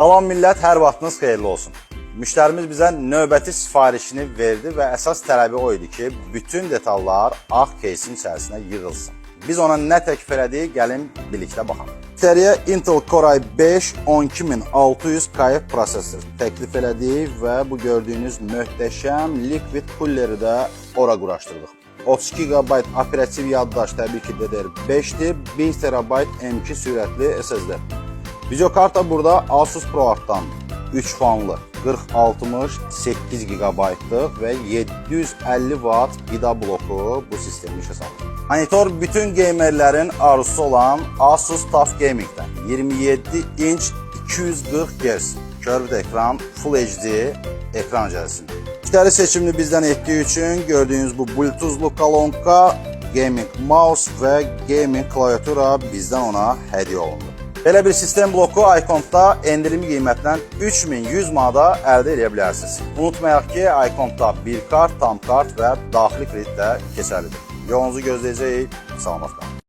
Salam millət, hər vaxtınız xeyirli olsun. Müştərimiz bizə növbəti sifarişini verdi və əsas tələbi o idi ki, bütün detallar ağ keysin içərisinə yığılsın. Biz ona nə təklif elədik, gəlin birlikdə baxaq. Müştəriyə Intel Core i5 12600K prosesor təklif elədik və bu gördüyünüz möhtəşəm Liquid Cooler'ı da ora quraşdırdıq. 32 GB operativ yaddaş təbii ki DDR5-dir, 1 TB M2 sürətli SSD. Videokarta burada Asus ProArt'dan 3 fanlı 4060 8 GB-lıq və 750 Watt qida bloku bu sistemi işə salır. Monitor bütün gamerlərin arzusu olan Asus TUF Gaming'dən 27 inç 240 Hz curved ekran Full HD ekran cihazıdır. Müştəri seçimini bizdən etdiyi üçün gördüyünüz bu Bluetoothlu kolonka, gaming mouse və gaming klaviatura bizdən ona hədiyyə olundu. Belə bir sistem bloku iComp'da endirimli qiymətdən 3100 manata əldə edə bilərsiniz. Unutmayaq ki, iComp'da bir kart, tam kart və daxili kredit də keçərlidir. Yolunuzu gözləyəcəyik. Salamat qalın.